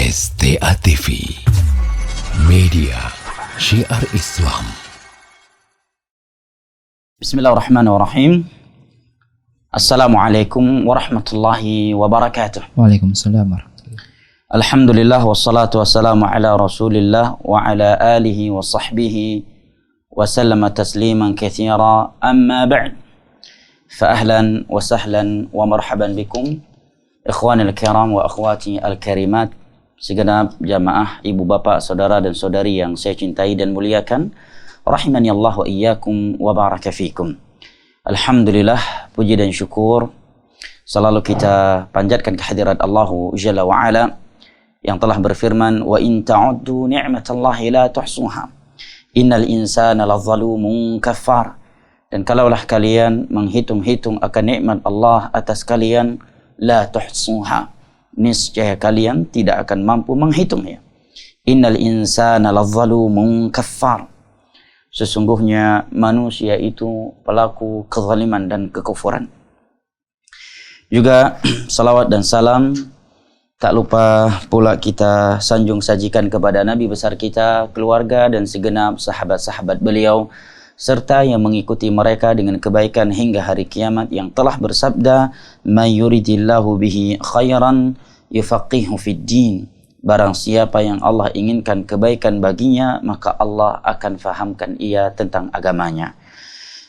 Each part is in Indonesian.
STA TV Media Syiar Islam. Bismillahirrahmanirrahim. Assalamualaikum warahmatullahi wabarakatuh. Waalaikumsalam warahmatullahi. Alhamdulillah wassalatu wassalamu ala Rasulillah wa ala alihi wa sahbihi wa sallama tasliman katsira. Amma ba'd. Fa ahlan wa sahlan wa marhaban bikum ikhwani al-kiram wa akhwati al-karimat, segenap jamaah ibu bapak, saudara dan saudari yang saya cintai dan muliakan, rahimani Allah wa iyyakum wa baraka fikum. Alhamdulillah, puji dan syukur selalu kita panjatkan kehadirat Allah Jalla wa Ala yang telah berfirman, wa in ta'uddu ni'matallahi la tuhsuha innal insana lazalumun kafar. Dan kalaulah kalian menghitung-hitung akan nikmat Allah atas kalian, la tuhsuha, niscaya kalian tidak akan mampu menghitungnya. Innal insana lazalumun kafar, sesungguhnya manusia itu pelaku kezaliman dan kekufuran. Juga salawat dan salam tak lupa pula kita sanjung sajikan kepada Nabi besar kita, keluarga dan segenap sahabat-sahabat beliau serta yang mengikuti mereka dengan kebaikan hingga hari kiamat, yang telah bersabda, may yuridillahu bihi khairan yufaqihu fid din. Barang siapa yang Allah inginkan kebaikan baginya, maka Allah akan fahamkan ia tentang agamanya.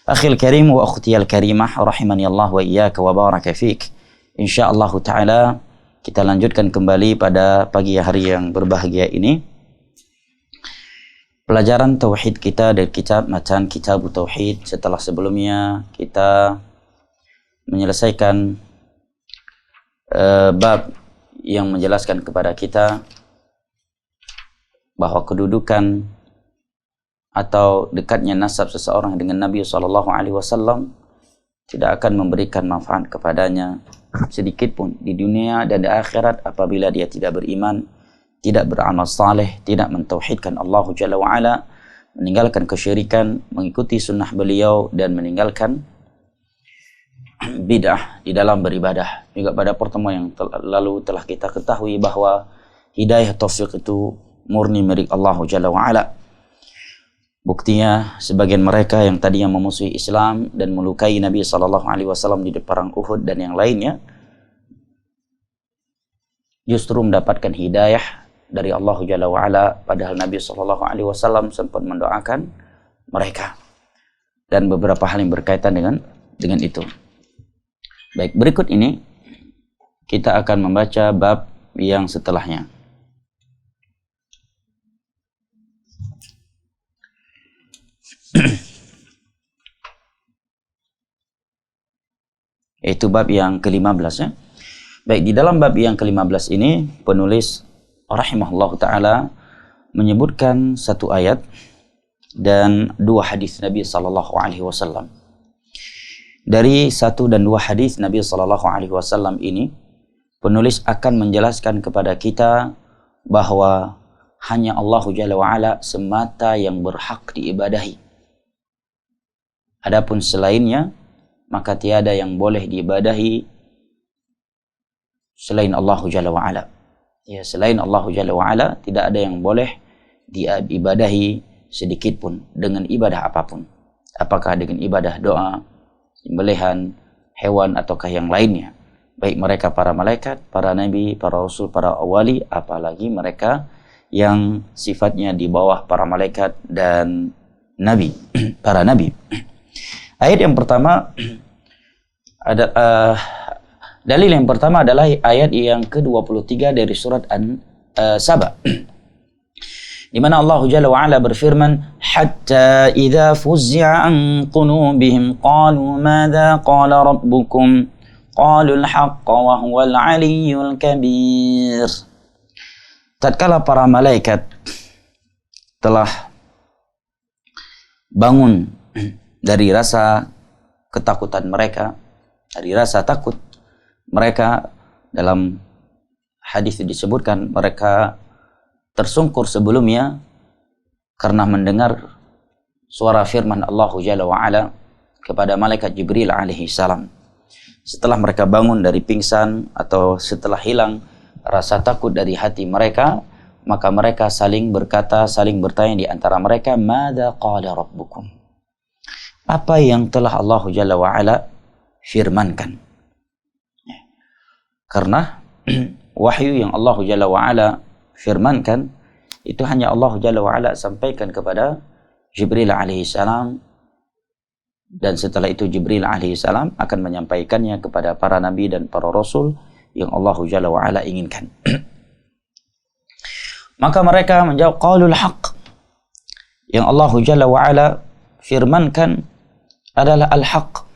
Akhil karim wa ukhtiyal karimah, rahimani Allah wa iyyaka wa baraka fik. Insyaallah taala kita lanjutkan kembali pada pagi hari yang berbahagia ini pelajaran tauhid kita dari kitab Matan Kitab Tauhid, setelah sebelumnya kita menyelesaikan bab yang menjelaskan kepada kita bahwa kedudukan atau dekatnya nasab seseorang dengan Nabi SAW tidak akan memberikan manfaat kepadanya sedikit pun di dunia dan di akhirat apabila dia tidak beriman, tidak beramal saleh, tidak mentauhidkan Allah Jalla wa'ala, meninggalkan kesyirikan, mengikuti sunnah beliau, dan meninggalkan bid'ah di dalam beribadah. Juga pada pertemuan yang lalu telah kita ketahui bahwa hidayah taufik itu murni milik Allah Jalla wa'ala. Buktinya sebagian mereka yang tadinya memusuhi Islam dan melukai Nabi SAW di perang Uhud dan yang lainnya, justru mendapatkan hidayah dari Allah Jalla wa'ala, padahal Nabi SAW sempat mendoakan mereka. Dan beberapa hal yang berkaitan dengan itu. Baik, berikut ini kita akan membaca bab yang setelahnya. Yaitu bab yang ke-15 ya. Baik, di dalam bab yang ke-15 ini penulis rahimahullah ta'ala menyebutkan satu ayat dan dua hadis Nabi SAW. Dari satu dan dua hadis Nabi SAW ini, penulis akan menjelaskan kepada kita bahwa hanya Allah Jalla wa'ala semata yang berhak diibadahi. Adapun selainnya, maka tiada yang boleh diibadahi selain Allah Jalla wa'ala. Ya, selain Allah Jalla wa'ala tidak ada yang boleh diibadahi sedikit pun dengan ibadah apapun. Apakah dengan ibadah doa, sembelihan, hewan ataukah yang lainnya. Baik mereka para malaikat, para nabi, para rasul, para wali, apalagi mereka yang sifatnya di bawah para malaikat dan nabi, para nabi. Ayat yang pertama ada dalil yang pertama adalah ayat yang ke-23 dari surat An-Saba. Di mana Allah Jalla wa Ala berfirman, hatta idza fuzzi'a an qulubihim qalu madza qala rabbukum qalu al-haqqa wa huwal 'aliyyul kabir. Tatkala para malaikat telah bangun dari rasa ketakutan mereka, dari rasa takut mereka, dalam hadis disebutkan mereka tersungkur sebelumnya karena mendengar suara firman Allah Jalla wa'ala kepada malaikat Jibril alaihi salam. Setelah mereka bangun dari pingsan atau setelah hilang rasa takut dari hati mereka, maka mereka saling berkata, saling bertanya di antara mereka, "Madza qala rabbukum?" Apa yang telah Allah Jalla wa Ala firmankan? Karena wahyu yang Allah Jalla wa Ala firmankan itu hanya Allah Jalla wa Ala sampaikan kepada Jibril alaihi salam, dan setelah itu Jibril alaihi salam akan menyampaikannya kepada para nabi dan para rasul yang Allah Jalla wa Ala inginkan. Maka mereka menjawab, qaulul haq. Yang Allah Jalla wa Ala firmankan adalah al-haq.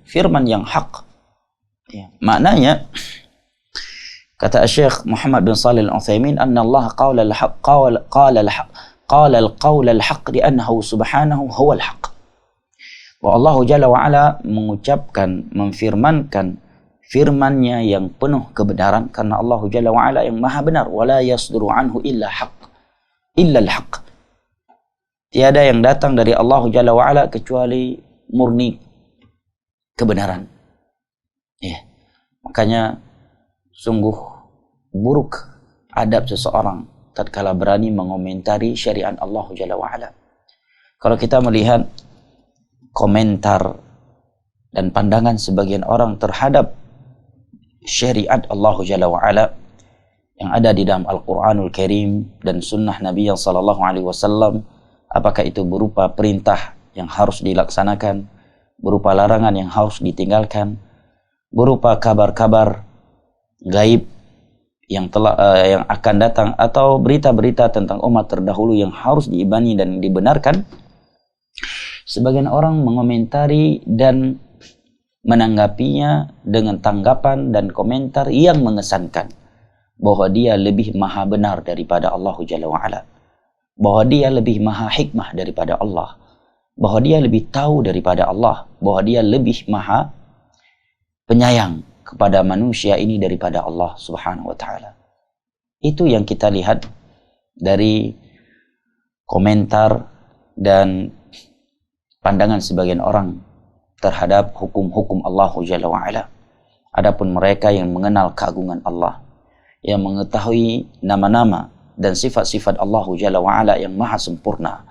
Firman yang hak. Ya. Maknanya kata Syekh Muhammad bin Shalih Al-Utsaimin, anna Allah qala al-haq qala al-qaul al-haq li'annahu subhanahu huwa al-haq. Wa Allah Jalla wa Ala mengucapkan, memfirmankan firman-Nya yang penuh kebenaran karena Allah Jalla wa Ala yang maha benar, wala yasduru anhu illa al-haq. Tiada yang datang dari Allah Jalla wa Ala kecuali murni kebenaran. Ya. Makanya sungguh buruk adab seseorang tatkala berani mengomentari syariat Allah Jalla wa Ala. Kalau kita melihat komentar dan pandangan sebagian orang terhadap syariat Allah Jalla wa Ala yang ada di dalam Al-Quranul Karim dan sunnah Nabi sallallahu alaihi wasallam, apakah itu berupa perintah yang harus dilaksanakan, berupa larangan yang harus ditinggalkan, berupa kabar-kabar gaib yang akan datang, atau berita-berita tentang umat terdahulu yang harus diimani dan dibenarkan. Sebagian orang mengomentari dan menanggapinya dengan tanggapan dan komentar yang mengesankan bahwa dia lebih maha benar daripada Allah Jalla wa Ala, bahwa dia lebih maha hikmah daripada Allah, bahwa dia lebih tahu daripada Allah, bahwa dia lebih maha penyayang kepada manusia ini daripada Allah Subhanahu wa taala. Itu yang kita lihat dari komentar dan pandangan sebagian orang terhadap hukum-hukum Allah Jalla wa Ala. Adapun mereka yang mengenal keagungan Allah, yang mengetahui nama-nama dan sifat-sifat Allah Jalla wa Ala yang maha sempurna,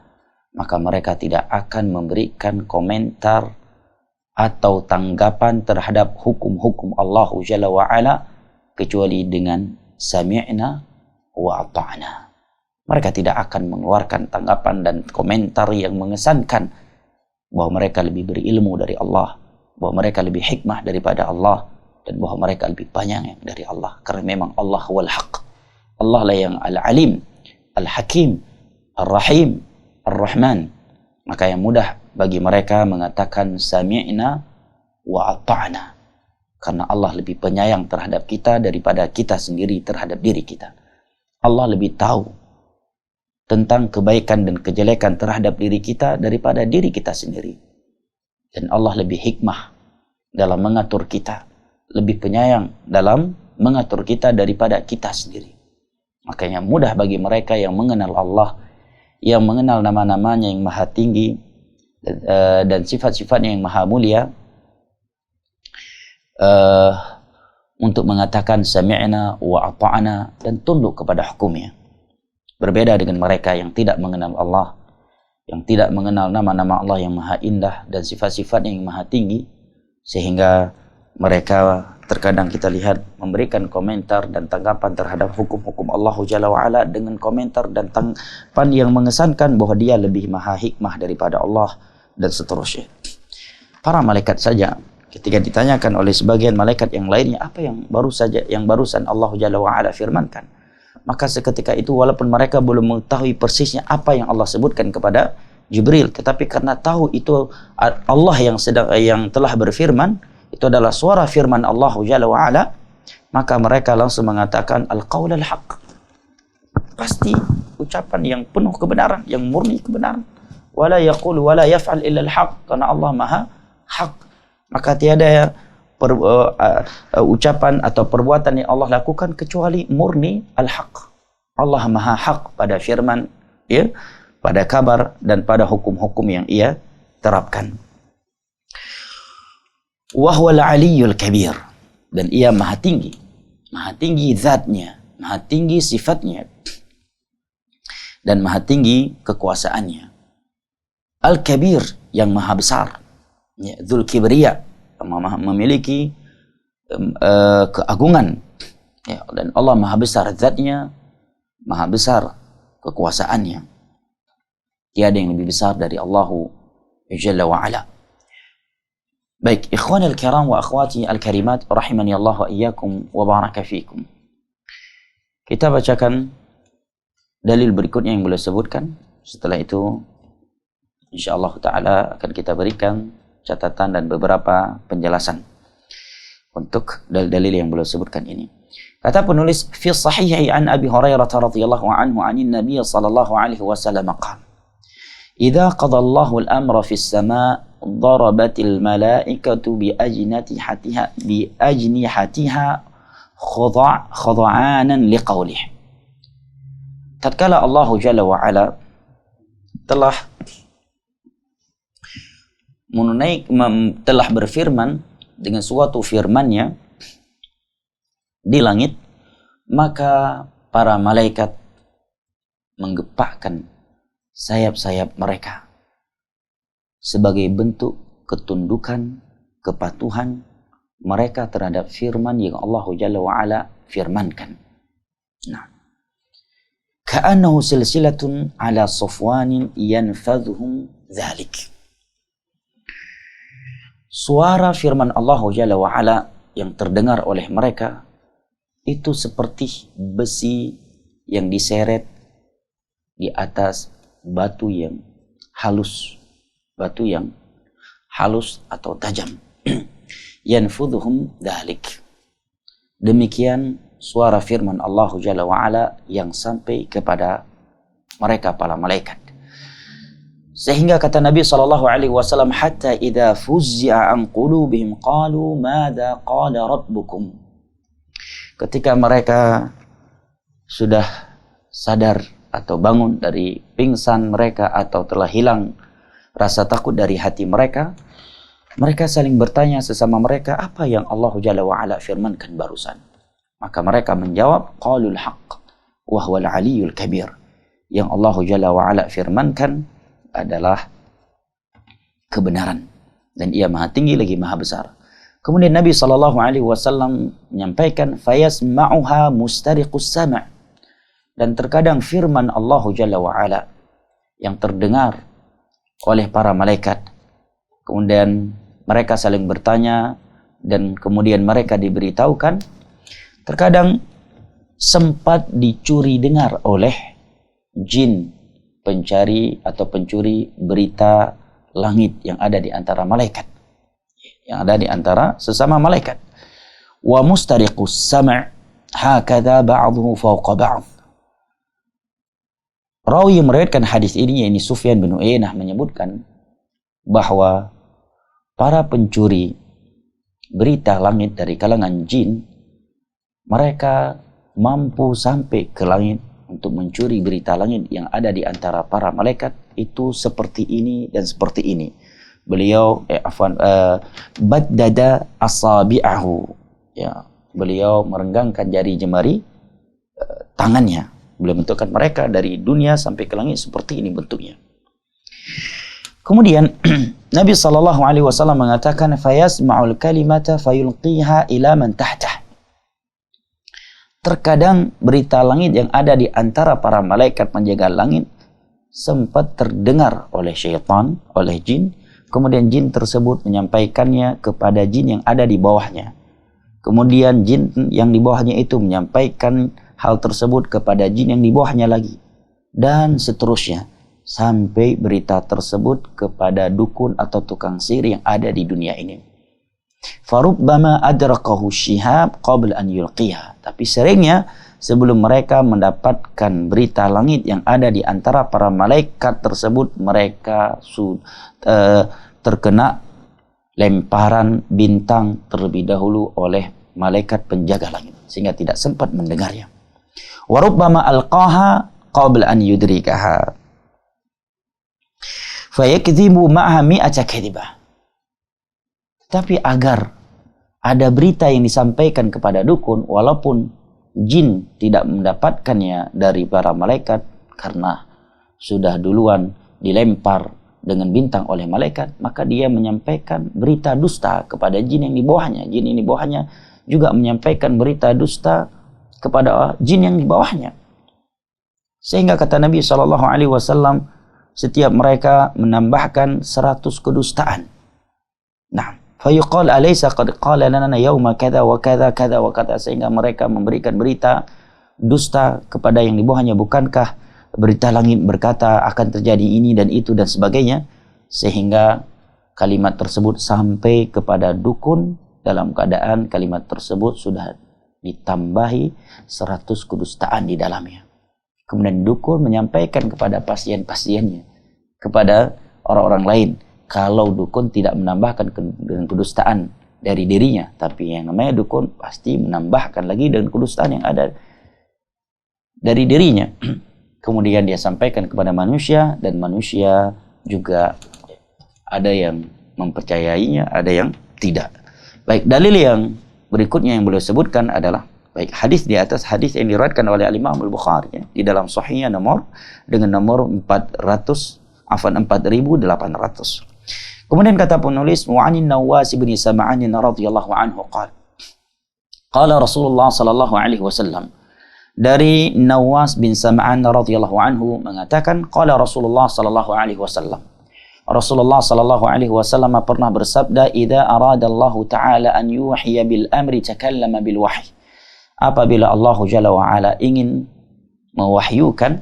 maka mereka tidak akan memberikan komentar atau tanggapan terhadap hukum-hukum Allah Jalla wa Ala kecuali dengan sami'na wa ata'na. Mereka tidak akan mengeluarkan tanggapan dan komentar yang mengesankan bahwa mereka lebih berilmu dari Allah, bahwa mereka lebih hikmah daripada Allah, dan bahwa mereka lebih banyak dari Allah. Karena memang Allah wal haq. Allah lah yang al-alim, al-hakim, al-rahim, al-rahman. Maka yang mudah bagi mereka mengatakan sami'na wa ata'na, karena Allah lebih penyayang terhadap kita daripada kita sendiri terhadap diri kita. Allah lebih tahu tentang kebaikan dan kejelekan terhadap diri kita daripada diri kita sendiri. Dan Allah lebih hikmah dalam mengatur kita, lebih penyayang dalam mengatur kita daripada kita sendiri. Makanya mudah bagi mereka yang mengenal Allah, yang mengenal nama-namanya yang maha tinggi dan sifat-sifatnya yang maha mulia, untuk mengatakan sami'na wa ata'na dan tunduk kepada hukumnya. Berbeda dengan mereka yang tidak mengenal Allah, yang tidak mengenal nama-nama Allah yang maha indah dan sifat-sifatnya yang maha tinggi, sehingga mereka terkadang kita lihat memberikan komentar dan tanggapan terhadap hukum-hukum Allah Jalla wa Ala dengan komentar dan tanggapan yang mengesankan bahwa dia lebih maha hikmah daripada Allah dan seterusnya. Para malaikat saja ketika ditanyakan oleh sebagian malaikat yang lainnya apa yang barusan Allah Jalla wa Ala firmankan, maka seketika itu walaupun mereka belum mengetahui persisnya apa yang Allah sebutkan kepada Jibril, tetapi karena tahu itu Allah yang telah berfirman, itu adalah suara firman Allah Jalla wa Ala, maka mereka langsung mengatakan al-qaul al-haq. Pasti ucapan yang penuh kebenaran, yang murni kebenaran. Wala yaqulu wala yaf'al illa al-haq, karena Allah maha hak. Maka tiada ucapan atau perbuatan yang Allah lakukan kecuali murni al-haq. Allah maha hak pada firman, ya, pada kabar dan pada hukum-hukum yang ia terapkan. Wa huwal aliyyul kabir, dan ia maha tinggi. maha tinggi zatnya, maha tinggi sifatnya, dan maha tinggi kekuasaannya. Al-Kabir, yang maha besar, ya, Dzul Kibriya, memiliki keagungan, ya, dan Allah maha besar zatnya, maha besar kekuasaannya. Tiada yang lebih besar dari Allahu Jalla wa Ala. Baik, ikhwan al-kiram wa akhwati al-karimat, rahimani Allah wa iyyakum wa baraka fikum. Kita bacakan dalil berikutnya yang beliau sebutkan. Setelah itu insyaallah taala akan kita berikan catatan dan beberapa penjelasan untuk dalil-dalil yang beliau sebutkan ini. Kata penulis, fi sahihi an Abi Hurairah radhiyallahu anhu anin Nabiy sallallahu alaihi wasallam qala: "Idza qada Allahu al-amra fis sama' darabatil malaikatu bi ajnihatiha khuda'anan liqaulih." Tatkala Allah Jalla wa Ala telah telah berfirman dengan suatu firman-Nya di langit, maka para malaikat menggepakkan sayap-sayap mereka sebagai bentuk ketundukan, kepatuhan mereka terhadap firman yang Allah Jalla wa Ala firmankan. Nah, ka'annahu silsilatun ala safwanin yanfadhuhum dzalik. Suara firman Allah Jalla wa Ala yang terdengar oleh mereka itu seperti besi yang diseret di atas batu yang halus, atau tajam. Yanfudhuhum dzalik. Demikian suara firman Allah Jalla wa Ala yang sampai kepada mereka para malaikat. Sehingga kata Nabi SAW, hatta idza fuzzi'a an qulubihim qalu madza qala rabbukum. Ketika mereka sudah sadar atau bangun dari pingsan mereka atau telah hilang rasa takut dari hati mereka, mereka saling bertanya sesama mereka, apa yang Allah Jalla wa Ala firmankan barusan? Maka mereka menjawab, qalul haqq wa huwal aliyyul kabir. Yang Allah Jalla wa Ala firmankan adalah kebenaran dan ia maha tinggi lagi maha besar. Kemudian Nabi SAW menyampaikan, fayasma'uha mustariqus sama', dan terkadang firman Allah Jalla wa Ala yang terdengar oleh para malaikat, kemudian mereka saling bertanya dan kemudian mereka diberitahukan, terkadang sempat dicuri dengar oleh jin pencari atau pencuri berita langit yang ada di antara malaikat, yang ada di antara sesama malaikat. Wa mustariqus sam' hakadha ba'dhuhu fawqa ba'd. Rawi yang meriwayatkan hadis ini, yakni Sufyan bin Uyainah, menyebutkan bahwa para pencuri berita langit dari kalangan jin, mereka mampu sampai ke langit untuk mencuri berita langit yang ada di antara para malaikat itu seperti ini dan seperti ini. Beliau baddada asabi'ahu, ya, beliau merenggangkan jari jemari tangannya. Beliau bentukkan mereka dari dunia sampai ke langit seperti ini bentuknya. Kemudian Nabi SAW mengatakan, fayasma'ul kalimata fayulqiha ila man tahtah. Terkadang berita langit yang ada di antara para malaikat penjaga langit sempat terdengar oleh syaitan, oleh jin. Kemudian jin tersebut menyampaikannya kepada jin yang ada di bawahnya. Kemudian jin yang di bawahnya itu menyampaikan hal tersebut kepada jin yang di bawahnya lagi. Dan seterusnya. Sampai berita tersebut kepada dukun atau tukang sihir yang ada di dunia ini. Farubbama adrakahu syihab qabla an yulqiha. Tapi seringnya sebelum mereka mendapatkan berita langit yang ada di antara para malaikat tersebut, mereka terkena lemparan bintang terlebih dahulu oleh malaikat penjaga langit sehingga tidak sempat mendengarnya. Warubbama alqaha qabla an yudrikaha fayakdzibu ma'aha mi'ata kadhibah. Tapi agar ada berita yang disampaikan kepada dukun, walaupun jin tidak mendapatkannya dari para malaikat karena sudah duluan dilempar dengan bintang oleh malaikat, maka dia menyampaikan berita dusta kepada jin yang di bawahnya. Jin yang di bawahnya juga menyampaikan berita dusta kepada jin yang di bawahnya. Sehingga kata Nabi SAW, setiap mereka menambahkan 100 kedustaan. Nah, fayuqal alaysa qad qala lana yawma kadza wa kadza kadza wa kadza, sehingga mereka memberikan berita dusta kepada yang di bawahnya, bukankah berita langit berkata akan terjadi ini dan itu dan sebagainya, sehingga kalimat tersebut sampai kepada dukun dalam keadaan kalimat tersebut sudah ditambahi 100 kedustaan di dalamnya. Kemudian dukun menyampaikan kepada pasien-pasiennya, kepada orang-orang lain, kalau dukun tidak menambahkan dengan kedustaan dari dirinya, tapi yang namanya dukun pasti menambahkan lagi dengan kedustaan yang ada dari dirinya. Kemudian dia sampaikan kepada manusia, dan manusia juga ada yang mempercayainya, ada yang tidak. Baik, dalil yang berikutnya yang beliau sebutkan adalah baik hadis di atas, hadis yang diriwayatkan oleh Imam Al-Bukhari ya, di dalam sahihnya dengan nomor 4800. Kemudian kata penulis, wa 'anin Nawas bin Sam'an radhiyallahu anhu qala Rasulullah sallallahu alaihi wasallam, dari Nawas bin Sam'an radhiyallahu anhu mengatakan, qala Rasulullah sallallahu alaihi wasallam, Rasulullah sallallahu alaihi wasallam pernah bersabda, idza arada Allah taala an yuhyiya bil amri takallama bil wahyi, apabila Allah Jalla wa'ala ingin mewahyukan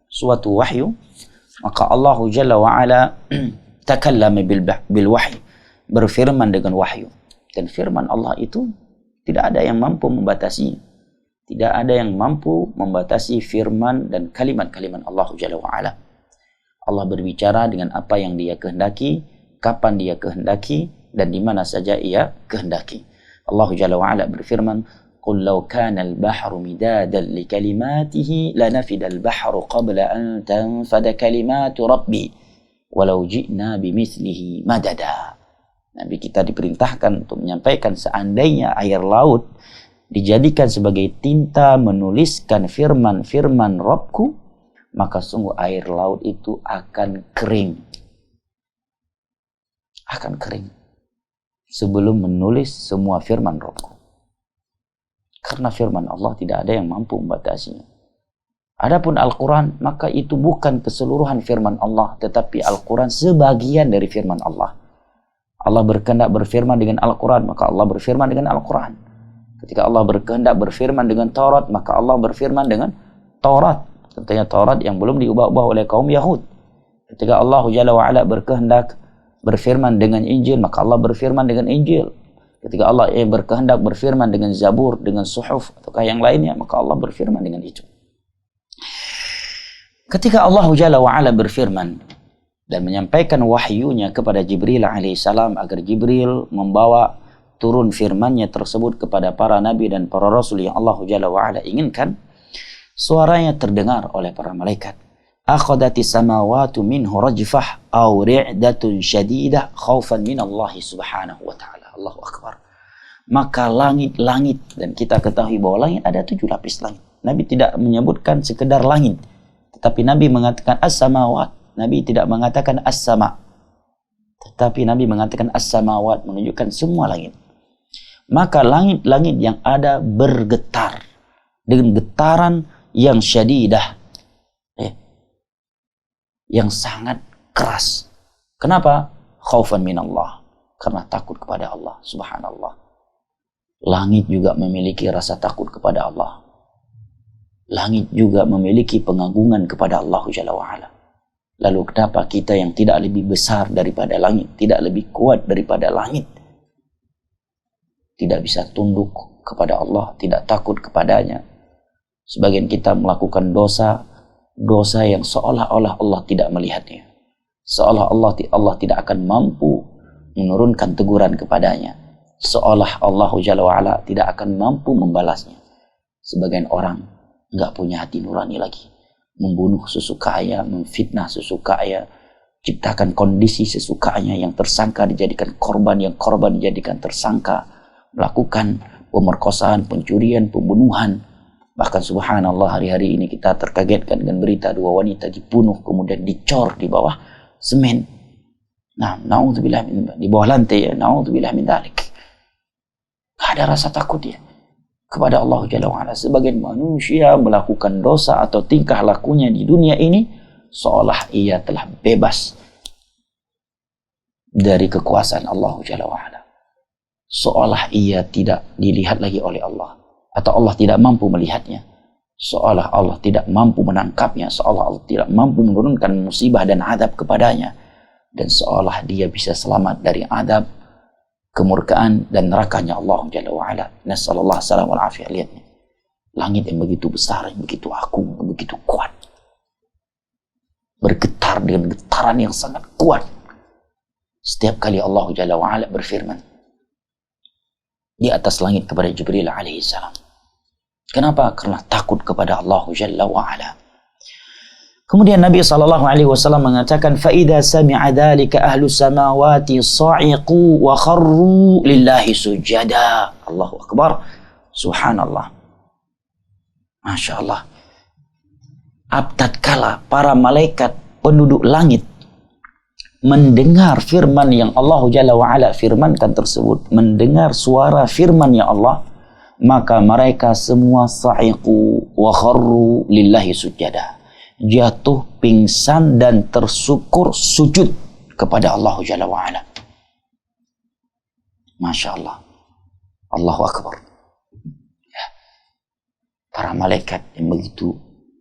suatu wahyu, maka Allah Jalla wa'ala takallama bil wahyi, berfirman dengan wahyu. Dan firman Allah itu tidak ada yang mampu membatasinya. Tidak ada yang mampu membatasi firman dan kalimat-kalimat Allah Jalla wa'ala. Allah berbicara dengan apa yang dia kehendaki, kapan dia kehendaki, dan di mana saja ia kehendaki. Allah Jalla wa'ala berfirman, قل لو كان البحر مدادا لكلماته لنفد البحر قبل أن تنفد كلمات ربي ولو جئنا بمثله مددا. Nabi kita diperintahkan untuk menyampaikan, seandainya air laut dijadikan sebagai tinta menuliskan firman-firman Rabbku, maka sungguh air laut itu akan kering. Akan kering sebelum menulis semua firman Rabbku. Karena firman Allah tidak ada yang mampu membatasinya. Adapun Al-Quran, maka itu bukan keseluruhan firman Allah, tetapi Al-Quran sebagian dari firman Allah. Allah berkehendak berfirman dengan Al-Quran, maka Allah berfirman dengan Al-Quran. Ketika Allah berkehendak berfirman dengan Taurat, maka Allah berfirman dengan Taurat. Tentunya Taurat yang belum diubah-ubah oleh kaum Yahud. Ketika Allah Jalla wa'ala berkehendak berfirman dengan Injil, maka Allah berfirman dengan Injil. Ketika Allah berkehendak berfirman dengan Zabur, dengan Suhuf, ataukah yang lainnya, maka Allah berfirman dengan itu. Ketika Allah Jalla wa'ala berfirman dan menyampaikan wahyunya kepada Jibril alaihissalam agar Jibril membawa turun firmannya tersebut kepada para nabi dan para rasul yang Allah Jalla wa'ala inginkan, suaranya terdengar oleh para malaikat. Akhadatis samawatu minhu rajfah aw ri'datun syadidah khaufan minallahi subhanahu wa ta'ala. Allahu Akbar. Maka langit-langit, dan kita ketahui bahwa langit ada 7 lapis langit. Nabi tidak menyebutkan sekedar langit, tetapi Nabi mengatakan as-samawat. Nabi tidak mengatakan as-sama, tetapi Nabi mengatakan as-samawat, menunjukkan semua langit. Maka langit-langit yang ada bergetar dengan getaran yang syadidah, yang sangat keras. Kenapa? Khaufan minallah, karena takut kepada Allah. Subhanallah. Langit juga memiliki rasa takut kepada Allah. Langit juga memiliki pengagungan kepada Allah Jalla wa'ala. Lalu kenapa kita yang tidak lebih besar daripada langit, tidak lebih kuat daripada langit, tidak bisa tunduk kepada Allah, tidak takut kepadanya? Sebagian kita melakukan dosa yang seolah-olah Allah tidak melihatnya, seolah Allah tidak akan mampu menurunkan teguran kepadanya, seolah Allah Jalla wa'ala tidak akan mampu membalasnya. Sebagian orang nggak punya hati nurani lagi, membunuh sesukanya, memfitnah sesukanya, ciptakan kondisi sesukanya, yang tersangka dijadikan korban, yang korban dijadikan tersangka, melakukan pemerkosaan, pencurian, pembunuhan. Bahkan subhanallah, hari-hari ini kita terkagetkan dengan berita 2 wanita dibunuh kemudian dicor di bawah semen. Nah, naudzubillah di bawah lantai, ya, naudzubillah min dzalik. Tidak ada rasa takut ya kepada Allah Jalla wa'ala. Sebagian manusia melakukan dosa atau tingkah lakunya di dunia ini seolah ia telah bebas dari kekuasaan Allah Jalla wa'ala. Seolah ia tidak dilihat lagi oleh Allah, atau Allah tidak mampu melihatnya. Seolah Allah tidak mampu menangkapnya, seolah Allah tidak mampu menurunkan musibah dan adab kepadanya, dan seolah dia bisa selamat dari adab, kemurkaan dan nerakanya Allah Jalla wa'ala. Nasallallahu alaihi wa afiyah. Lihatnya, langit yang begitu besar, yang begitu agung, yang begitu kuat, bergetar dengan getaran yang sangat kuat setiap kali Allah Jalla wa'ala berfirman di atas langit kepada Jibril alaihi salam. Kenapa? Karena takut kepada Allah Jalla wa'ala. Kemudian Nabi SAW mengatakan, فَإِذَا سَمِعَ ذَلِكَ أَهْلُ السَّمَاوَاتِ صَعِقُوا وَخَرُّوا لِلَّهِ سُجَّدًا. Allahu Akbar. Subhanallah. Masya Allah. Tatkala para malaikat penduduk langit mendengar firman yang Allah Jalla wa'ala firmankan tersebut, mendengar suara firman ya Allah, maka mereka semua sa'iqu wa kharru lillahi sujada, jatuh pingsan dan tersukur sujud kepada Allah Jalla wa'ala. Masya Allah. Allahu Akbar. Ya. Para malaikat yang begitu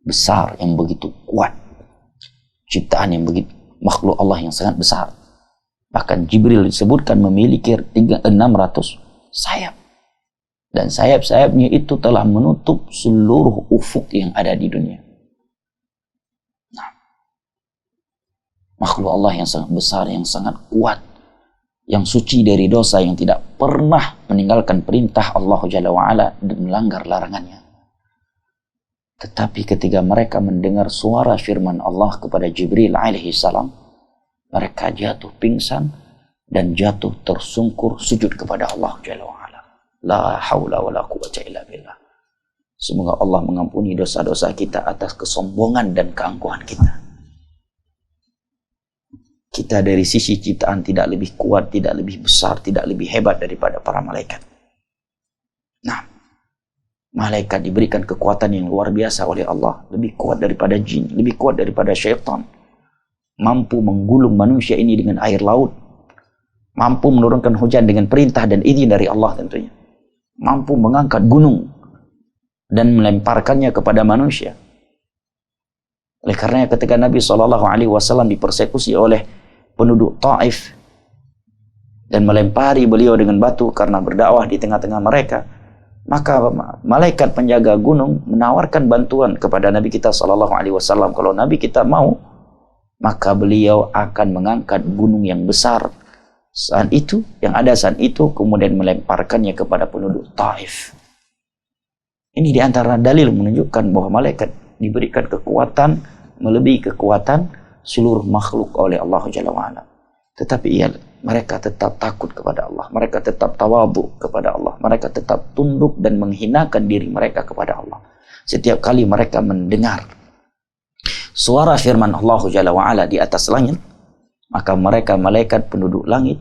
besar, yang begitu kuat, ciptaan yang begitu, makhluk Allah yang sangat besar. Bahkan Jibril disebutkan memiliki 600 sayap. Dan sayap-sayapnya itu telah menutup seluruh ufuk yang ada di dunia. Nah, makhluk Allah yang sangat besar, yang sangat kuat, yang suci dari dosa, yang tidak pernah meninggalkan perintah Allah Jalla wa'ala dan melanggar larangannya. Tetapi ketika mereka mendengar suara firman Allah kepada Jibril alaihi salam, mereka jatuh pingsan dan jatuh tersungkur sujud kepada Allah Jalla wa'ala. La haula wa la quwwata illa billah. Semoga Allah mengampuni dosa-dosa kita atas kesombongan dan keangkuhan kita. Kita dari sisi ciptaan tidak lebih kuat, tidak lebih besar, tidak lebih hebat daripada para malaikat. Nah, malaikat diberikan kekuatan yang luar biasa oleh Allah, lebih kuat daripada jin, lebih kuat daripada syaitan, mampu menggulung manusia ini dengan air laut, mampu menurunkan hujan dengan perintah dan izin dari Allah tentunya, mampu mengangkat gunung dan melemparkannya kepada manusia. Oleh karenanya ketika Nabi SAW dipersekusi oleh penduduk Taif dan melempari beliau dengan batu karena berdakwah di tengah-tengah mereka, maka malaikat penjaga gunung menawarkan bantuan kepada Nabi kita SAW. Kalau Nabi kita mau, maka beliau akan mengangkat gunung yang besar saat itu, yang ada saat itu, kemudian melemparkannya kepada penduduk Taif. Ini diantara dalil menunjukkan bahwa malaikat diberikan kekuatan melebihi kekuatan seluruh makhluk oleh Allah Jalla wa'ala. Tetapi mereka tetap takut kepada Allah, mereka tetap tawadhu kepada Allah, mereka tetap tunduk dan menghinakan diri mereka kepada Allah. Setiap kali mereka mendengar suara firman Allah Jalla wa'ala di atas langit, maka mereka malaikat penduduk langit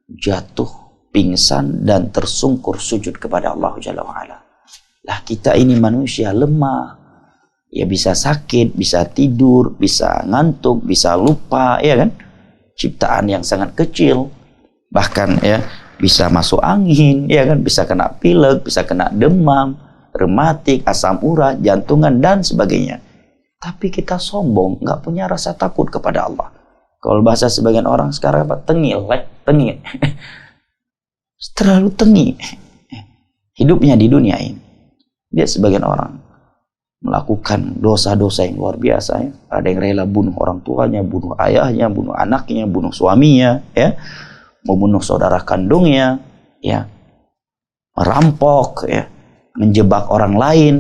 jatuh pingsan dan tersungkur sujud kepada Allah Jalla wa'ala. Lah kita ini manusia lemah, ya bisa sakit, bisa tidur, bisa ngantuk, bisa lupa, ya kan? Ciptaan yang sangat kecil, bahkan ya bisa masuk angin, ya kan? Bisa kena pilek, bisa kena demam, rematik, asam urat, jantungan dan sebagainya. Tapi kita sombong, nggak punya rasa takut kepada Allah. Kalau bahasa sebagian orang sekarang apa? Tengil. Terlalu tengil hidupnya di dunia ini. Dia sebagian orang melakukan dosa-dosa yang luar biasa, ya. Ada yang rela bunuh orang tuanya, bunuh ayahnya, bunuh anaknya, bunuh suaminya, ya, membunuh saudara kandungnya, ya, merampok, ya, menjebak orang lain,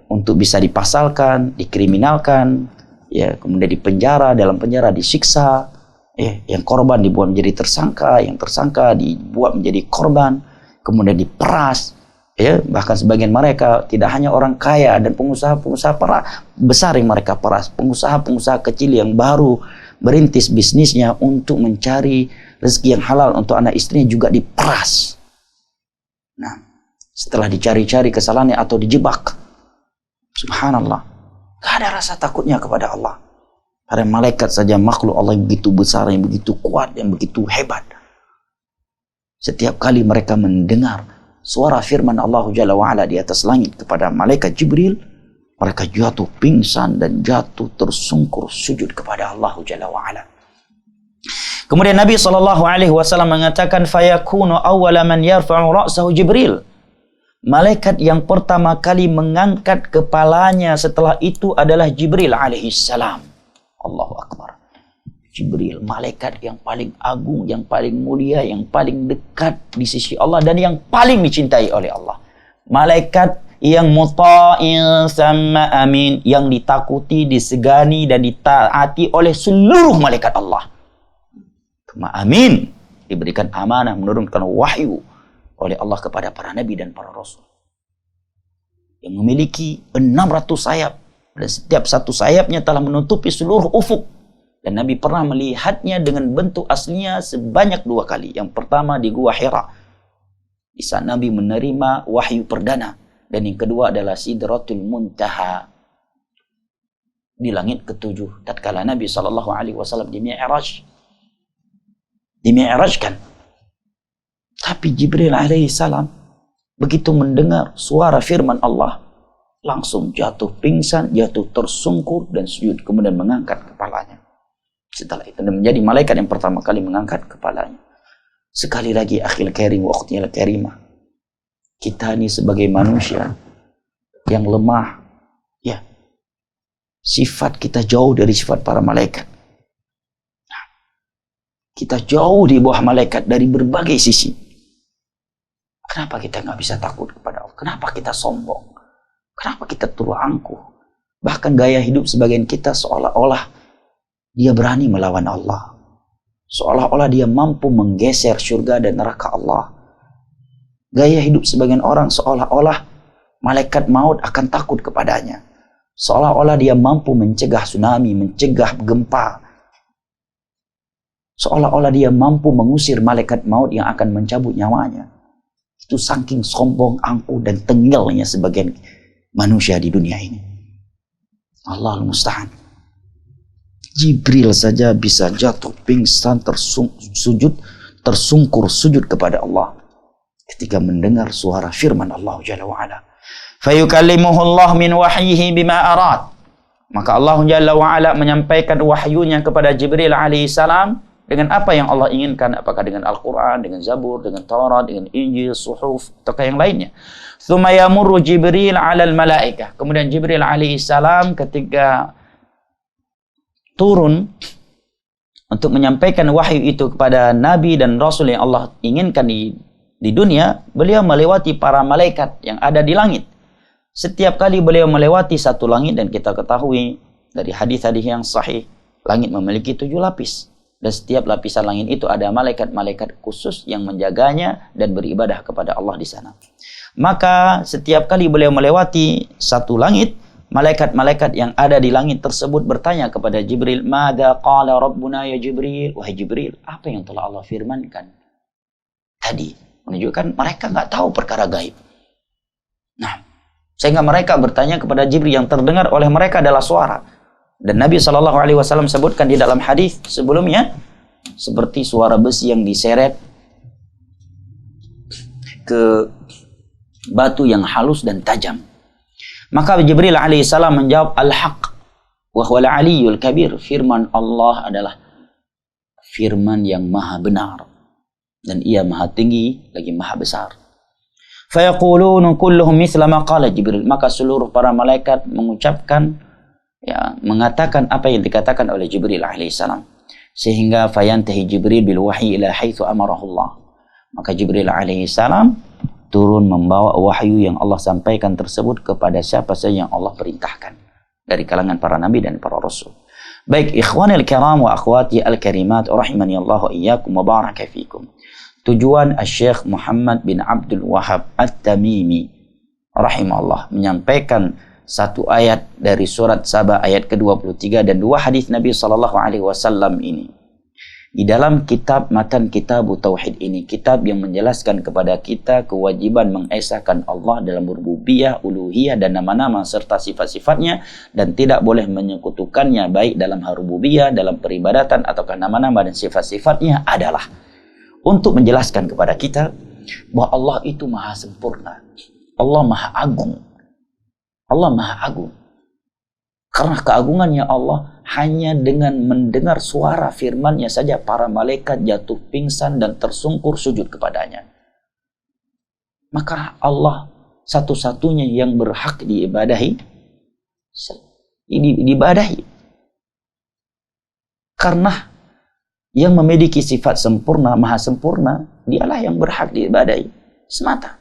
untuk bisa dipasalkan, dikriminalkan, ya, kemudian dipenjara, dalam penjara disiksa, ya, yang korban dibuat menjadi tersangka, yang tersangka dibuat menjadi korban, kemudian diperas. Ya, bahkan sebagian mereka tidak hanya orang kaya dan pengusaha-pengusaha besar yang mereka peras, pengusaha-pengusaha kecil yang baru merintis bisnisnya untuk mencari rezeki yang halal untuk anak istrinya juga diperas. Nah, setelah dicari-cari kesalahannya atau dijebak, subhanallah, gak ada rasa takutnya kepada Allah. Karena malaikat saja makhluk Allah yang begitu besar, yang begitu kuat, yang begitu hebat. Setiap kali mereka mendengar suara firman Allah Jalla wa'ala di atas langit kepada malaikat Jibril, mereka jatuh pingsan dan jatuh tersungkur sujud kepada Allah Jalla wa'ala. Kemudian Nabi SAW mengatakan, fayakunu awwala man yarfa'u ra'sahu Jibril. Malaikat yang pertama kali mengangkat kepalanya setelah itu adalah Jibril alaihissalam. Allahu Akbar. Jibril, malaikat yang paling agung, yang paling mulia, yang paling dekat di sisi Allah dan yang paling dicintai oleh Allah. Malaikat yang muta'in sama amin, yang ditakuti, disegani dan ditaati oleh seluruh malaikat Allah. Amin, diberikan amanah menurunkan wahyu oleh Allah kepada para nabi dan para rasul. Yang memiliki 600 sayap. Dan setiap satu sayapnya telah menutupi seluruh ufuk. Dan Nabi pernah melihatnya dengan bentuk aslinya sebanyak 2 kali. Yang pertama di Gua Hira. Di saat Nabi menerima wahyu perdana. Dan yang kedua adalah Sidratul Muntaha. Di langit ke-7. Tatkala Nabi SAW di Mi'raj. Dimi'rajkan. Tapi Jibril alaihissalam begitu mendengar suara firman Allah, langsung jatuh pingsan, jatuh tersungkur dan sujud, kemudian mengangkat kepalanya. Setelah itu menjadi malaikat yang pertama kali mengangkat kepalanya. Sekali lagi akhil karim wa ukhtil karimah, kita ini sebagai manusia yang lemah, ya, sifat kita jauh dari sifat para malaikat. Kita jauh di bawah malaikat dari berbagai sisi. Kenapa kita nggak bisa takut kepada Allah? Kenapa kita sombong? Kenapa kita turun angkuh? Bahkan gaya hidup sebagian kita seolah-olah dia berani melawan Allah. Seolah-olah dia mampu menggeser surga dan neraka Allah. Gaya hidup sebagian orang seolah-olah malaikat maut akan takut kepadanya. Seolah-olah dia mampu mencegah tsunami, mencegah gempa. Seolah-olah dia mampu mengusir malaikat maut yang akan mencabut nyawanya. Itu saking sombong, angkuh dan tengilnya sebagian manusia di dunia ini. Allahul musta'an. Jibril saja bisa jatuh pingsan, tersungkur sujud kepada Allah ketika mendengar suara firman Allah Jalla wa'ala. Fayukallimuhu Allah min wahyihi bima arad. Maka Allah Jalla wa'ala menyampaikan wahyunya kepada Jibril alaihissalam dengan apa yang Allah inginkan, apakah dengan Al-Quran, dengan Zabur, dengan Taurat, dengan Injil, Suhuf, ataukah yang lainnya. Tsumma yamurru Jibril 'alal malaikah. Kemudian Jibril alaihissalam ketika turun untuk menyampaikan wahyu itu kepada nabi dan rasul yang Allah inginkan di dunia, beliau melewati para malaikat yang ada di langit. Setiap kali beliau melewati satu langit, dan kita ketahui dari hadis-hadis yang sahih, langit memiliki 7 lapis. Dan setiap lapisan langit itu ada malaikat-malaikat khusus yang menjaganya dan beribadah kepada Allah di sana. Maka setiap kali beliau melewati satu langit, malaikat-malaikat yang ada di langit tersebut bertanya kepada Jibril, "Mada qala Rabbuna ya Jibril?" Wahai Jibril, apa yang telah Allah firmankan tadi? Menunjukkan mereka nggak tahu perkara gaib. Nah, sehingga mereka bertanya kepada Jibril, yang terdengar oleh mereka adalah suara. Dan Nabi SAW sebutkan di dalam hadis sebelumnya, seperti suara besi yang diseret ke batu yang halus dan tajam. Maka Jibril alaihissalam menjawab, Al-Haq wa huwal aliyyul kabir. Firman Allah adalah firman yang maha benar, dan ia maha tinggi lagi maha besar. Fayaquluna kulluhum mithla ma qala Jibril. Maka seluruh para malaikat mengucapkan, ya, mengatakan apa yang dikatakan oleh Jibril alaihissalam. Sehingga fayantahi Jibril bil wahyi ila haitsu amarahullah. Maka Jibril alaihissalam turun membawa wahyu yang Allah sampaikan tersebut kepada siapa saja yang Allah perintahkan dari kalangan para nabi dan para rasul. Baik ikhwanil kiram wa akhwati al-karimat rahimani Allah wa iyyakum wa baraka fikum. Tujuan Syekh Muhammad bin Abdul Wahhab At-Tamimi rahimahullah menyampaikan satu ayat dari surat Saba ayat ke-23 dan dua hadis Nabi SAW ini. Di dalam kitab Matan Kitab Tauhid ini, kitab yang menjelaskan kepada kita kewajiban mengesahkan Allah dalam rububiyah, uluhiyah dan nama-nama serta sifat-sifatnya, dan tidak boleh menyekutukannya baik dalam hal rububiyah, dalam peribadatan ataukah nama-nama dan sifat-sifatnya, adalah untuk menjelaskan kepada kita bahwa Allah itu maha sempurna, Allah maha agung, Allah maha agung. Karena keagungannya Allah, hanya dengan mendengar suara firman-Nya saja para malaikat jatuh pingsan dan tersungkur sujud kepadanya. Maka Allah satu-satunya yang berhak diibadahi. Karena yang memiliki sifat sempurna, maha sempurna, dialah yang berhak diibadahi semata.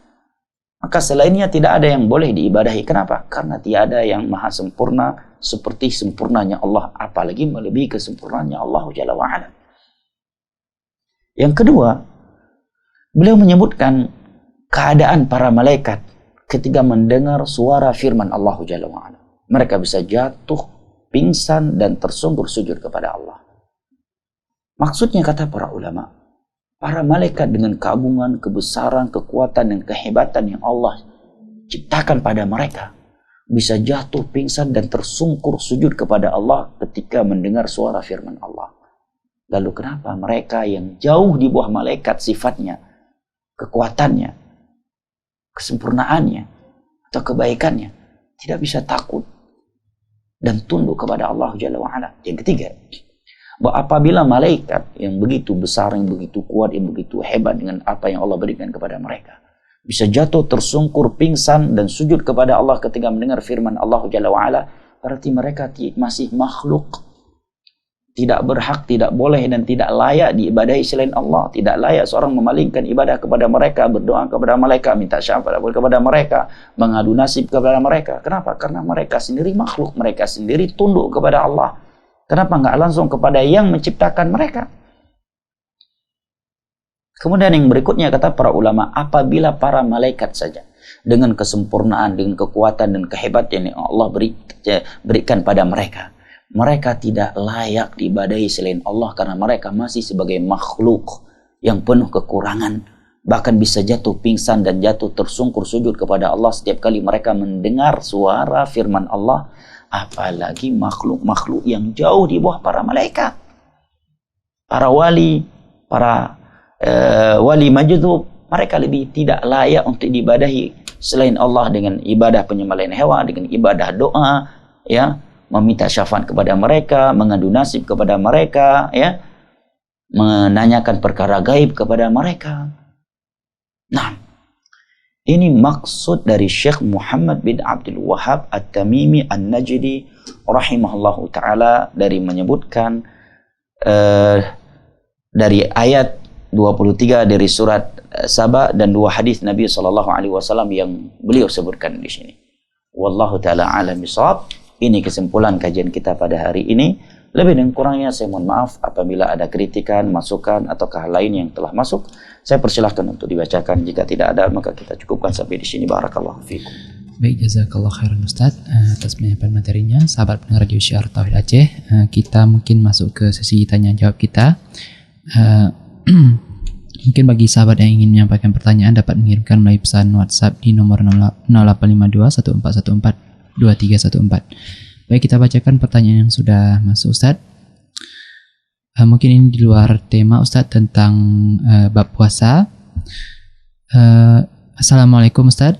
Maka selainnya tidak ada yang boleh diibadahi. Kenapa? Karena tiada yang maha sempurna seperti sempurnanya Allah, apalagi melebihi kesempurnaannya Allah Jalla wa'ala. Yang kedua, beliau menyebutkan keadaan para malaikat ketika mendengar suara firman Allah Jalla wa'ala. Mereka bisa jatuh, pingsan, dan tersungkur sujud kepada Allah. Maksudnya, kata para ulama, para malaikat dengan keagungan, kebesaran, kekuatan, dan kehebatan yang Allah ciptakan pada mereka bisa jatuh pingsan dan tersungkur sujud kepada Allah ketika mendengar suara firman Allah. Lalu kenapa mereka yang jauh di bawah malaikat sifatnya, kekuatannya, kesempurnaannya, atau kebaikannya, tidak bisa takut dan tunduk kepada Allah Jalla wa'ala? Yang ketiga, bahwa apabila malaikat yang begitu besar, yang begitu kuat, yang begitu hebat dengan apa yang Allah berikan kepada mereka, bisa jatuh tersungkur pingsan dan sujud kepada Allah ketika mendengar firman Allah Jalla wa'ala, berarti mereka masih makhluk, tidak berhak, tidak boleh dan tidak layak diibadahi selain Allah. Tidak layak seorang memalingkan ibadah kepada mereka, berdoa kepada mereka, minta syafaat kepada mereka, mengadu nasib kepada mereka. Kenapa? Karena mereka sendiri makhluk, mereka sendiri tunduk kepada Allah. Kenapa nggak langsung kepada yang menciptakan mereka? Kemudian yang berikutnya, kata para ulama, apabila para malaikat saja dengan kesempurnaan, dengan kekuatan dan kehebatan yang Allah berikan pada mereka, mereka tidak layak diibadahi selain Allah karena mereka masih sebagai makhluk yang penuh kekurangan, bahkan bisa jatuh pingsan dan jatuh tersungkur sujud kepada Allah setiap kali mereka mendengar suara firman Allah. Apalagi makhluk-makhluk yang jauh di bawah para malaikat, para wali, para wali majdzub, mereka lebih tidak layak untuk diibadahi selain Allah dengan ibadah penyembelihan hewan, dengan ibadah doa, ya, meminta syafaat kepada mereka, mengadu nasib kepada mereka, ya, menanyakan perkara gaib kepada mereka. Nah, ini maksud dari Syekh Muhammad bin Abdul Wahhab At-Tamimi An-Najdi rahimahullahu ta'ala dari menyebutkan dari ayat 23 dari surat Saba dan dua hadis Nabi SAW yang beliau sebutkan di sini. Wallahu ta'ala a'lam bishawab. Ini kesimpulan kajian kita pada hari ini. Lebih dan kurangnya saya mohon maaf apabila ada kritikan, masukan, atau hal lain yang telah masuk. Saya persilahkan untuk dibacakan. Jika tidak ada, maka kita cukupkan sampai di sini. Barakallahu fiikum. Baik, jazakallah khairan Ustaz atas penyampaian materinya. Sahabat pendengar Radio Syiar Tauhid Aceh, kita mungkin masuk ke sesi tanya jawab kita. Mungkin bagi sahabat yang ingin menyampaikan pertanyaan dapat mengirimkan melalui pesan WhatsApp di nomor 0852 1414 2314. Baik, kita bacakan pertanyaan yang sudah masuk, Ustaz. Mungkin ini di luar tema, Ustaz, tentang bab puasa. Assalamualaikum, Ustaz.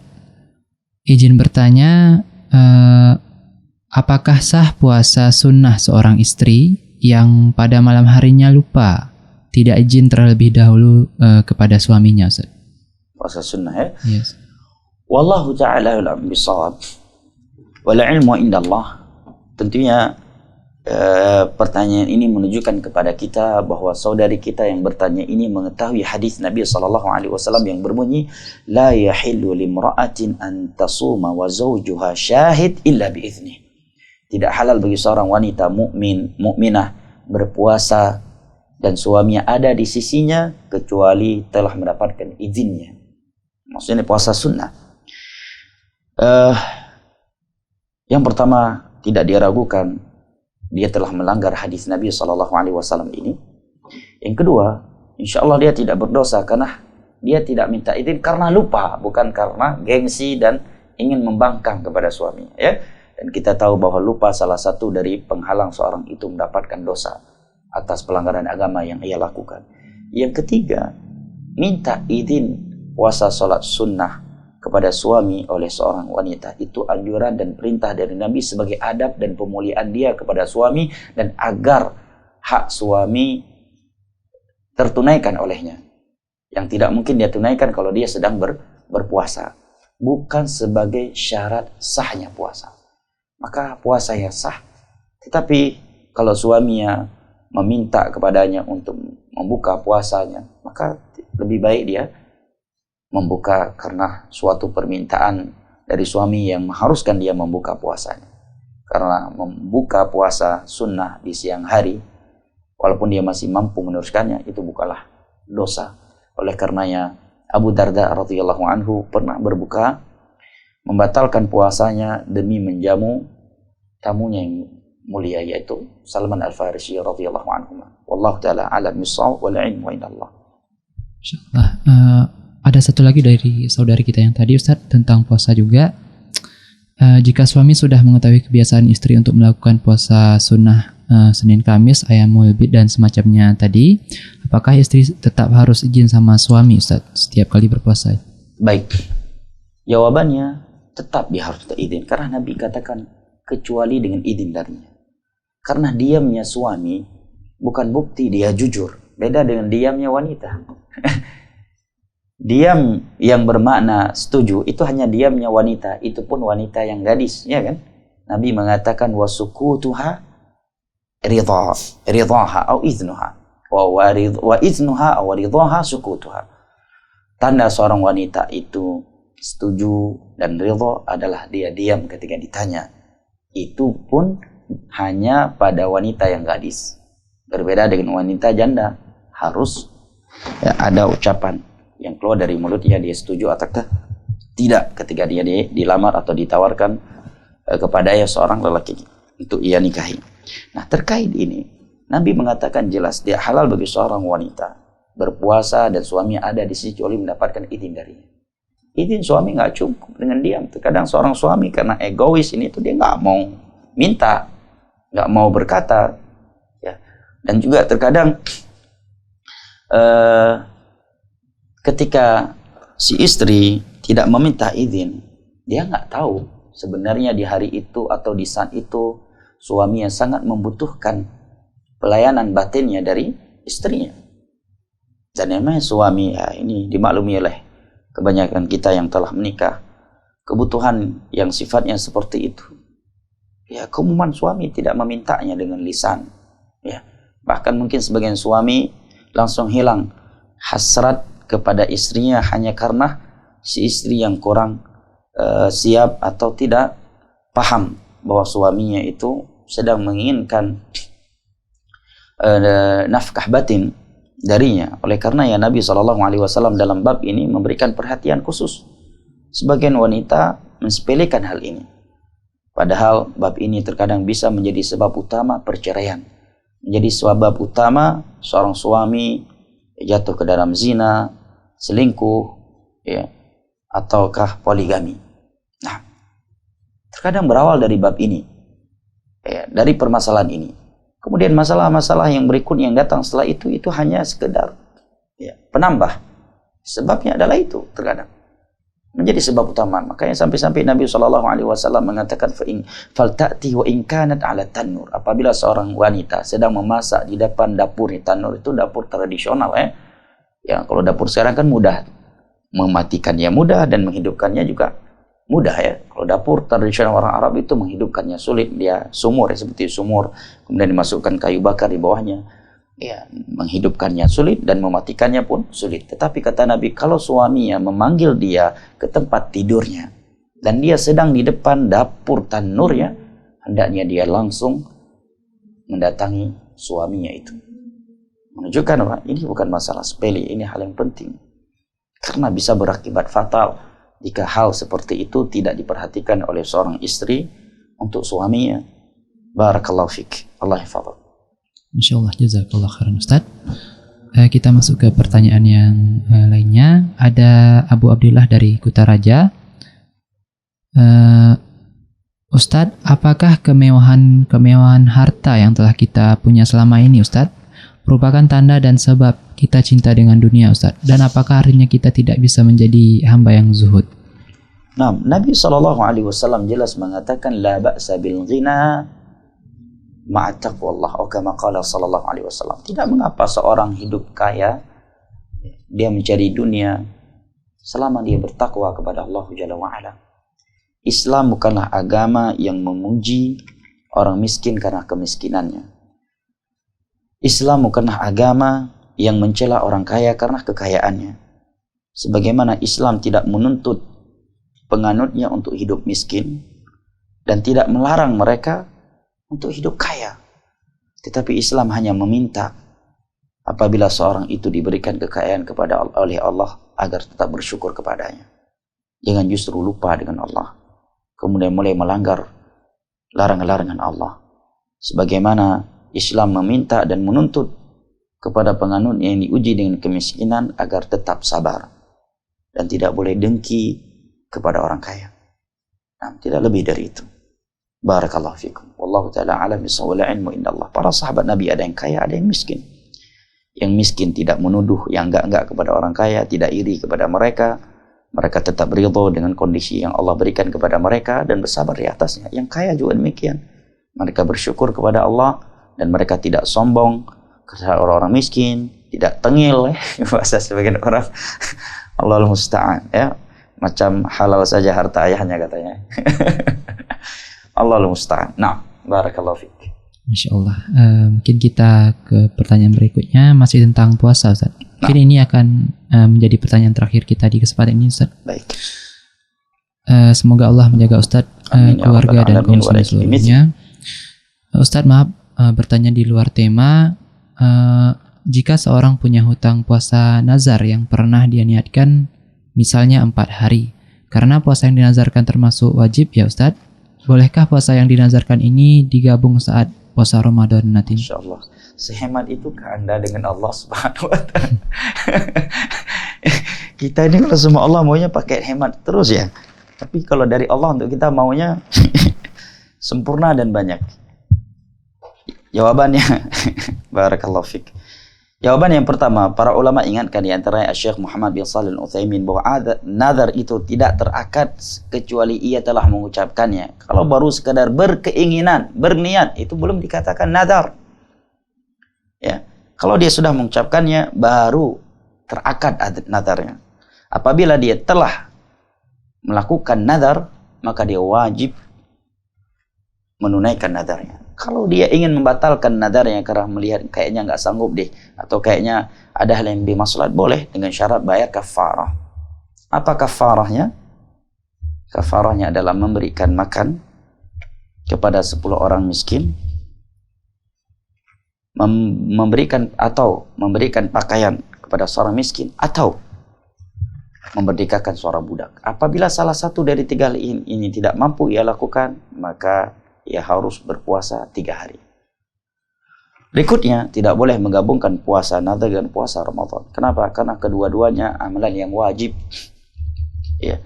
Izin bertanya, apakah sah puasa sunnah seorang istri yang pada malam harinya lupa tidak izin terlebih dahulu kepada suaminya, Ustaz? Puasa sunnah, ya? Yes. Wallahu ta'ala a'lam bishawab. Wal ilmu indallah. Tentunya pertanyaan ini menunjukkan kepada kita bahwa saudari kita yang bertanya ini mengetahui hadis Nabi SAW yang berbunyi, la yahillu limra'atin an tasuma wa zawjuha syahid illa biiznih. Tidak halal bagi seorang wanita mukminah berpuasa dan suaminya ada di sisinya kecuali telah mendapatkan izinnya. Maksudnya puasa sunnah. Yang pertama, tidak diragukan dia telah melanggar hadis Nabi SAW ini. Yang kedua, insya Allah dia tidak berdosa karena dia tidak minta izin karena lupa, bukan karena gengsi dan ingin membangkang kepada suaminya. Ya. Dan kita tahu bahwa lupa salah satu dari penghalang seorang itu mendapatkan dosa atas pelanggaran agama yang ia lakukan. Yang ketiga, minta izin puasa sholat sunnah kepada suami oleh seorang wanita itu anjuran dan perintah dari Nabi sebagai adab dan pemuliaan dia kepada suami dan agar hak suami tertunaikan olehnya yang tidak mungkin dia tunaikan kalau dia sedang berpuasa, bukan sebagai syarat sahnya puasa. Maka puasa yang sah, tetapi kalau suaminya meminta kepadanya untuk membuka puasanya, maka lebih baik dia membuka karena suatu permintaan dari suami yang mengharuskan dia membuka puasanya. Karena membuka puasa sunnah di siang hari, walaupun dia masih mampu meneruskannya, itu bukanlah dosa. Oleh karenanya Abu Darda radhiyallahu anhu pernah berbuka, membatalkan puasanya demi menjamu tamunya yang mulia, yaitu Salman Al-Farisi radhiyallahu anhu. Wallahu taala alam bis-shawab wal ilmu inallah. Insyaallah. Ada satu lagi dari saudari kita yang tadi, Ustaz, tentang puasa juga. Jika suami sudah mengetahui kebiasaan istri untuk melakukan puasa sunnah Senin Kamis, Ayyamul Bid dan semacamnya tadi, apakah istri tetap harus izin sama suami, Ustaz, setiap kali berpuasa? Baik. Jawabannya tetap dia harus izin karena Nabi katakan kecuali dengan izin darinya. Karena diamnya suami bukan bukti dia jujur. Beda dengan diamnya wanita. Diam yang bermakna setuju itu hanya diamnya wanita, itu pun wanita yang gadis, ya kan? Nabi mengatakan wasukutuha ridhaha atau iznuha wa iznuha aw ridhaha sukutuha. Tanda seorang wanita itu setuju dan ridha adalah dia diam ketika ditanya. Itu pun hanya pada wanita yang gadis. Berbeda dengan wanita janda, harus ya, ada ucapan yang keluar dari mulutnya dia setuju atau tidak ketika dia dilamar atau ditawarkan kepada seorang lelaki untuk ia nikahi. Nah, terkait ini Nabi mengatakan jelas dia halal bagi seorang wanita berpuasa dan suami ada di sisi kecuali mendapatkan izin darinya. Izin suami nggak cukup dengan diam. Terkadang seorang suami karena egois ini tuh dia nggak mau minta, nggak mau berkata, ya. Dan juga terkadang ketika si istri tidak meminta izin, dia nggak tahu sebenarnya di hari itu atau di saat itu suami yang sangat membutuhkan pelayanan batinnya dari istrinya. Dan emang suami ya, ini dimaklumi oleh kebanyakan kita yang telah menikah, kebutuhan yang sifatnya seperti itu. Ya, keumuman suami tidak memintanya dengan lisan. Ya, bahkan mungkin sebagian suami langsung hilang hasrat kepada istrinya hanya karena si istri yang kurang siap atau tidak paham bahwa suaminya itu sedang menginginkan nafkah batin darinya. Oleh karena ya Nabi SAW dalam bab ini memberikan perhatian khusus. Sebagian wanita mensepelekan hal ini. Padahal bab ini terkadang bisa menjadi sebab utama perceraian. Menjadi sebab utama seorang suami jatuh ke dalam zina, selingkuh, ya, ataukah poligami. Nah, terkadang berawal dari bab ini, ya, dari permasalahan ini. Kemudian masalah-masalah yang berikutnya yang datang setelah itu hanya sekedar ya, penambah. Sebabnya adalah itu terkadang menjadi sebab utama. Makanya sampai-sampai Nabi SAW mengatakan falta'ti wa in kanat 'ala tanur. Apabila seorang wanita sedang memasak di depan dapur, tanur itu dapur tradisional, ya. Ya, kalau dapur sekarang kan mudah, mematikannya mudah dan menghidupkannya juga mudah, ya. Kalau dapur tradisional orang Arab itu menghidupkannya sulit, dia sumur, ya, seperti sumur, kemudian dimasukkan kayu bakar di bawahnya, ya, menghidupkannya sulit dan mematikannya pun sulit. Tetapi kata Nabi, kalau suaminya memanggil dia ke tempat tidurnya dan dia sedang di depan dapur tanurnya, hendaknya dia langsung mendatangi suaminya itu. Menunjukkan bahwa ini bukan masalah sepele, ini hal yang penting. Karena bisa berakibat fatal jika hal seperti itu tidak diperhatikan oleh seorang istri untuk suaminya. Barakallahu fik. Allah hafadhak. Insyaallah, jazakallah khairan Ustaz. Kita masuk ke pertanyaan yang lainnya. Ada Abu Abdillah dari Kutaraja. Ustadz, apakah kemewahan harta yang telah kita punya selama ini, Ustadz, merupakan tanda dan sebab kita cinta dengan dunia, Ustadz? Dan apakah akhirnya kita tidak bisa menjadi hamba yang zuhud? Nah, Nabi SAW jelas mengatakan la ba'sa bil ghina ma'a taqwallah, atau kama qala sallallahu alaihi wasallam. Tidak mengapa seorang hidup kaya, dia mencari dunia selama dia bertakwa kepada Allah Jalla wa Ala. Islam bukanlah agama yang memuji orang miskin karena kemiskinannya. Islam bukanlah agama yang mencela orang kaya karena kekayaannya. Sebagaimana Islam tidak menuntut penganutnya untuk hidup miskin dan tidak melarang mereka untuk hidup kaya. Tetapi Islam hanya meminta apabila seorang itu diberikan kekayaan oleh Allah agar tetap bersyukur kepadanya. Jangan justru lupa dengan Allah, kemudian mulai melanggar larangan-larangan Allah. Sebagaimana Islam meminta dan menuntut kepada penganutnya yang diuji dengan kemiskinan agar tetap sabar dan tidak boleh dengki kepada orang kaya. Nah, tidak lebih dari itu. Barakallahu fikum. Wallahu ta'ala alam bisawwal ilmu indallah. Para sahabat Nabi ada yang kaya, ada yang miskin. Yang miskin tidak menuduh yang enggak kepada orang kaya, tidak iri kepada mereka. Mereka tetap ridho dengan kondisi yang Allah berikan kepada mereka dan bersabar di atasnya. Yang kaya juga demikian. Mereka bersyukur kepada Allah dan mereka tidak sombong kepada orang-orang miskin, tidak tengil, bahasa sebagian orang. Allahul musta'an, ya. Macam halal saja harta ayahnya katanya. Allahul musta'an. Nah, barakallahu fiik. Masya Allah. Mungkin kita ke pertanyaan berikutnya, masih tentang puasa, Ustaz. Mungkin ini akan menjadi pertanyaan terakhir kita di kesempatan ini, Ustaz. Baik. Semoga Allah menjaga Ustaz, keluarga dan kaum muslimin seluruhnya. Ustaz, maaf bertanya di luar tema. Jika seorang punya hutang puasa nazar yang pernah dia niatkan, misalnya 4 hari, karena puasa yang dinazarkan termasuk wajib ya Ustaz, bolehkah puasa yang dinazarkan ini digabung saat puasa Ramadan nanti? Insyaallah. Sehemat itukah Anda dengan Allah Subhanahu wa taala? Kita ini kalau semua Allah maunya pakai hemat terus ya. Tapi kalau dari Allah untuk kita maunya sempurna dan banyak. Jawabannya barakallahu fik. Jawaban yang pertama, para ulama ingatkan di antaranya Syekh Muhammad bin Shalih Al-Utsaimin bahwa nazar itu tidak terakad kecuali ia telah mengucapkannya. Kalau baru sekadar berkeinginan, berniat, itu belum dikatakan nazar. Ya, kalau dia sudah mengucapkannya baru terakad nazarnya. Apabila dia telah melakukan nazar, maka dia wajib menunaikan nazarnya. Kalau dia ingin membatalkan nadarnya karena melihat kayaknya nggak sanggup deh, atau kayaknya ada hal yang lebih maslahat, boleh dengan syarat bayar kafarah. Apa kafarahnya? Kafarahnya adalah memberikan makan kepada 10 orang miskin, memberikan pakaian kepada seorang miskin, atau memerdekakan seorang budak. Apabila salah satu dari 3 hal ini tidak mampu ia lakukan, maka ia harus berpuasa 3 hari. Berikutnya, tidak boleh menggabungkan puasa nazar dengan puasa Ramadan. Kenapa? Karena kedua-duanya amalan yang wajib, ya,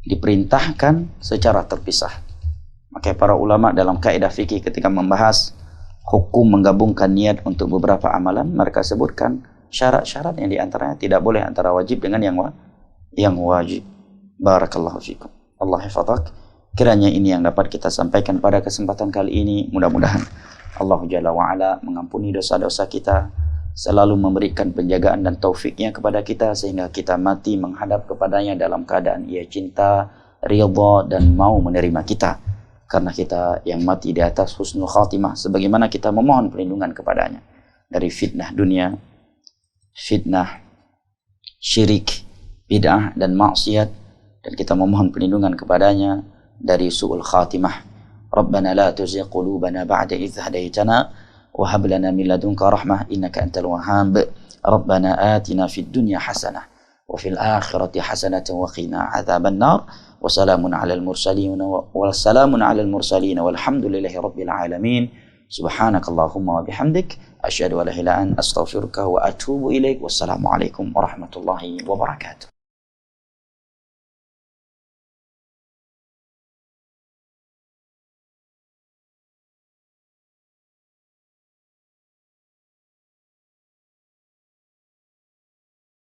diperintahkan secara terpisah. Maka para ulama dalam kaidah fikih ketika membahas hukum menggabungkan niat untuk beberapa amalan, mereka sebutkan syarat-syarat yang diantaranya tidak boleh antara wajib dengan yang wajib. Barakallahu fikum. Allah hafadzak. Kiranya ini yang dapat kita sampaikan pada kesempatan kali ini. Mudah-mudahan Allah Jalla wa'ala mengampuni dosa-dosa kita, selalu memberikan penjagaan dan taufiknya kepada kita, sehingga kita mati menghadap kepadanya dalam keadaan ia cinta, ridha, dan mau menerima kita. Karena kita yang mati di atas husnul khatimah, sebagaimana kita memohon perlindungan kepadanya dari fitnah dunia, fitnah syirik, bid'ah, dan maksiat. Dan kita memohon perlindungan kepadanya dari su'ul khatimah. Rabbana la tuzigh qulubana ba'da idh hadaitana wa hab lana min ladunka rahmah innaka antal wahhab. Rabbana atina fid dunya hasanah wa fil akhirati hasanatan wa qina adzaban nar. Wassalamun alal mursalin walhamdulillahi rabbil alamin. Subhanakallahumma wa bihamdik asyhadu an la ilaha illa anta astaghfiruka wa atubu ilaik. Wassalamualaikum warahmatullahi wabarakatuh.